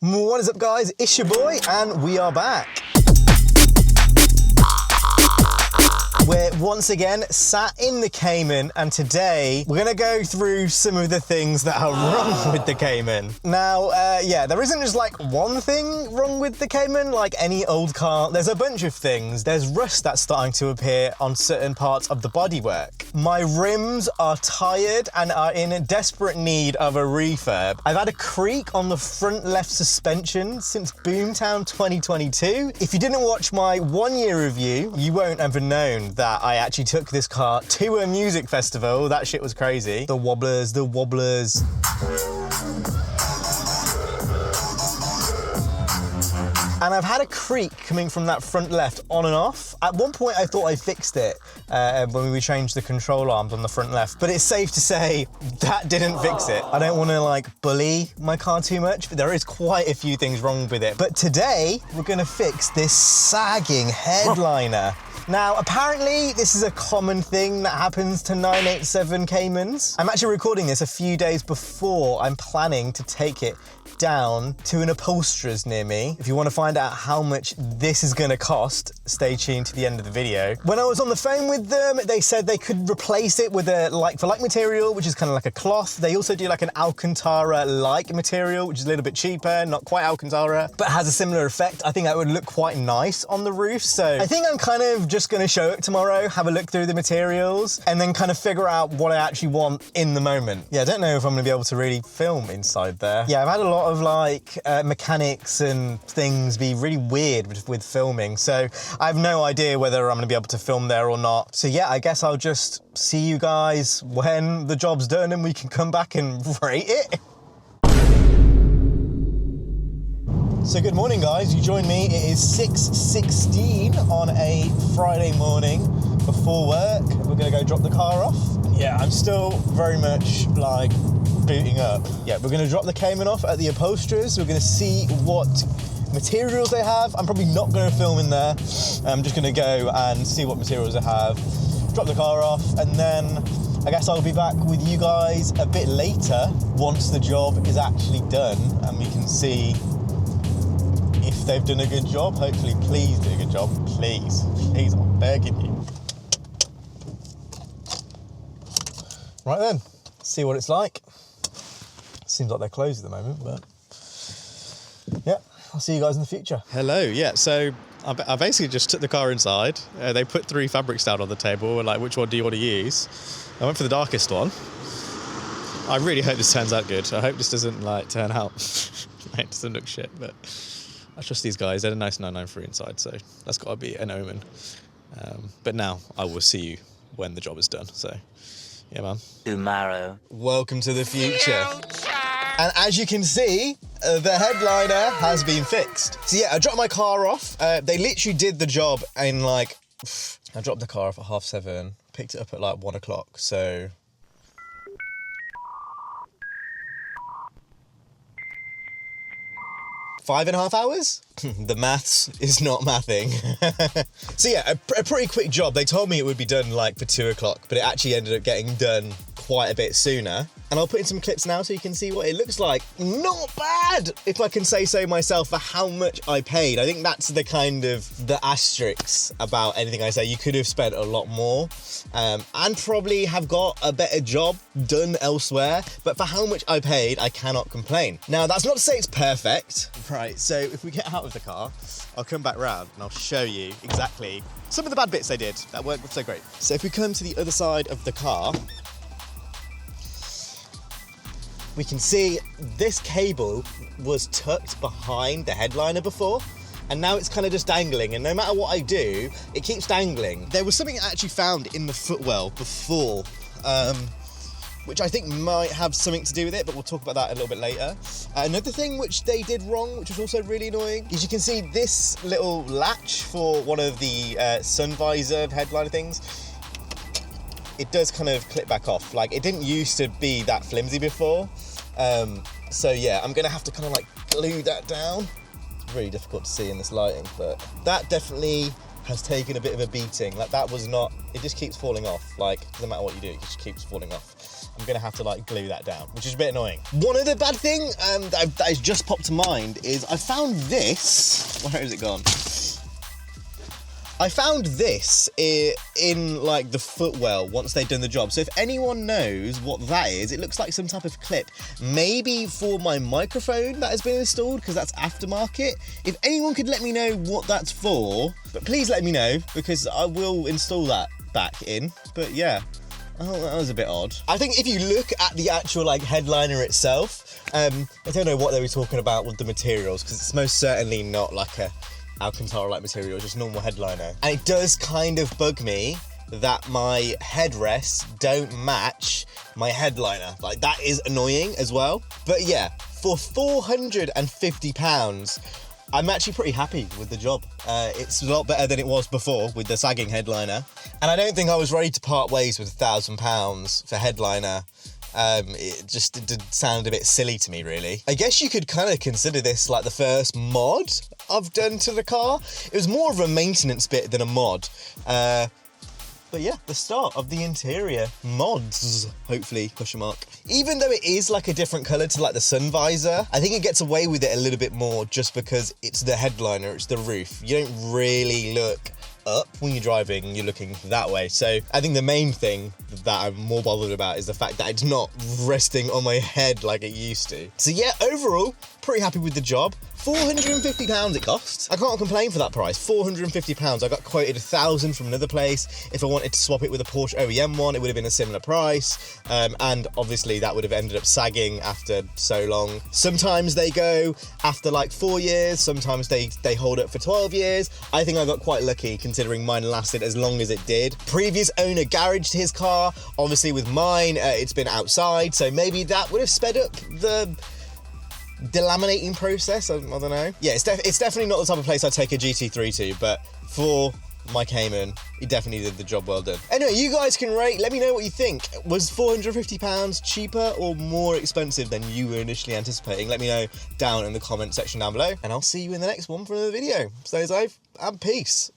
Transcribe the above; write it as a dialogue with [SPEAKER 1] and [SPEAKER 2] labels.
[SPEAKER 1] What is up, guys? It's your boy, and we are back. We're once again sat in the Cayman, and today we're gonna go through some of the things that are wrong with the Cayman. Now, yeah, there isn't just like one thing wrong with the Cayman, like any old car. There's a bunch of things. There's rust that's starting to appear on certain parts of the bodywork. My rims are tired and are in desperate need of a refurb. I've had a creak on the front left suspension since Boomtown 2022. If you didn't watch my 1 year review, you won't have known that I actually took this car to a music festival. That shit was crazy. The wobblers. And I've had a creak coming from that front left on and off. At one point I thought I fixed it when we changed the control arms on the front left, but it's safe to say that didn't fix it. I don't want to like bully my car too much, but there is quite a few things wrong with it. But today we're gonna fix this sagging headliner. Now, apparently this is a common thing that happens to 987 Caymans. I'm actually recording this a few days before I'm planning to take it down to an upholsterer's near me. If you want to find out how much this is going to cost, stay tuned to the end of the video. When I was on the phone with them, they said they could replace it with a like-for-like material, which is kind of like a cloth. They also do like an Alcantara-like material, which is a little bit cheaper, not quite Alcantara, but has a similar effect. I think that would look quite nice on the roof. So I think I'm kind of just going to show it tomorrow, have a look through the materials, and then kind of figure out what I actually want in the moment. Yeah, I don't know if I'm going to be able to really film inside there. Yeah, I've had a lot of like mechanics and things be really weird with filming, so I have no idea whether I'm going to be able to film there or not. So yeah, I guess I'll just see you guys when the job's done and we can come back and rate it. So good morning, guys. You joined me. It is 6:16 on a Friday morning before work. We're gonna go drop the car off. Yeah, I'm still very much like booting up. Yeah, we're gonna drop the Cayman off at the upholsterers. We're gonna see what materials they have. I'm probably not gonna film in there. I'm just gonna go and see what materials they have, drop the car off, and then I guess I'll be back with you guys a bit later once the job is actually done and we can see if they've done a good job. Hopefully, please do a good job. Please, I'm begging you. Right then, see what it's like. Seems like they're closed at the moment, but yeah, I'll see you guys in the future. Hello, yeah, so I basically just took the car inside. They put 3 fabrics down on the table, and like, which one do you want to use? I went for the darkest one. I really hope this turns out good. I hope this doesn't like turn out, it doesn't look shit, but I trust these guys. They're a nice 993 inside, so that's got to be an omen. But now I will see you when the job is done, so yeah, man.
[SPEAKER 2] Tomorrow.
[SPEAKER 1] Welcome to the future. And as you can see, the headliner has been fixed. So yeah, I dropped my car off. They literally did the job in like, I dropped the car off at 7:30, picked it up at like 1 o'clock, so. Five and a half hours? The maths is not mathing. So yeah, a pretty quick job. They told me it would be done like for 2 o'clock, but it actually ended up getting done quite a bit sooner. And I'll put in some clips now so you can see what it looks like. Not bad, if I can say so myself, for how much I paid. I think that's the kind of the asterisks about anything I say. You could have spent a lot more and probably have got a better job done elsewhere. But for how much I paid, I cannot complain. Now, that's not to say it's perfect. Right, so if we get out of the car, I'll come back round and I'll show you exactly some of the bad bits they did that weren't so great. So if we come to the other side of the car, we can see this cable was tucked behind the headliner before, and now it's kind of just dangling, and no matter what I do, it keeps dangling. There was something I actually found in the footwell before, which I think might have something to do with it, but we'll talk about that a little bit later. Another thing which they did wrong, which was also really annoying, is you can see this little latch for one of the sun visor headliner things. It does kind of clip back off. Like, it didn't used to be that flimsy before. So yeah, I'm gonna have to kind of like glue that down. It's really difficult to see in this lighting, but that definitely has taken a bit of a beating. Like, that was not, it just keeps falling off. Like, no matter what you do, it just keeps falling off. I'm gonna have to like glue that down, which is a bit annoying. One other bad thing that has just popped to mind is I found this. Where has it gone? I found this in like the footwell once they'd done the job. So if anyone knows what that is, it looks like some type of clip, maybe for my microphone that has been installed, because that's aftermarket. If anyone could let me know what that's for, but please let me know, because I will install that back in. But yeah, I thought that was a bit odd. I think if you look at the actual like headliner itself, I don't know what they were talking about with the materials, because it's most certainly not like a Alcantara-like material, just normal headliner. And it does kind of bug me that my headrests don't match my headliner. Like, that is annoying as well. But yeah, for £450, I'm actually pretty happy with the job. It's a lot better than it was before with the sagging headliner. And I don't think I was ready to part ways with £1,000 for headliner. It did sound a bit silly to me, really. I guess you could kind of consider this like the first mod I've done to the car. It was more of a maintenance bit than a mod. But yeah, the start of the interior mods, hopefully, question mark. Even though it is like a different color to like the sun visor, I think it gets away with it a little bit more just because it's the headliner, it's the roof. You don't really look up when you're driving, you're looking that way. So I think the main thing that I'm more bothered about is the fact that it's not resting on my head like it used to. So yeah, overall, pretty happy with the job. £450 it cost. I can't complain for that price. £450. I got quoted £1,000 from another place. If I wanted to swap it with a Porsche OEM one, it would have been a similar price. And obviously that would have ended up sagging after so long. Sometimes they go after like 4 years. Sometimes they hold up for 12 years. I think I got quite lucky considering mine lasted as long as it did. Previous owner garaged his car. Obviously with mine, it's been outside. So maybe that would have sped up the delaminating process. I don't know. Yeah, it's definitely not the type of place I'd take a GT3 to, but for my Cayman, he definitely did the job well done. Anyway, you guys can rate, let me know what you think. Was £450 cheaper or more expensive than you were initially anticipating? Let me know down in the comment section down below, and I'll see you in the next one for another video. Stay safe and peace.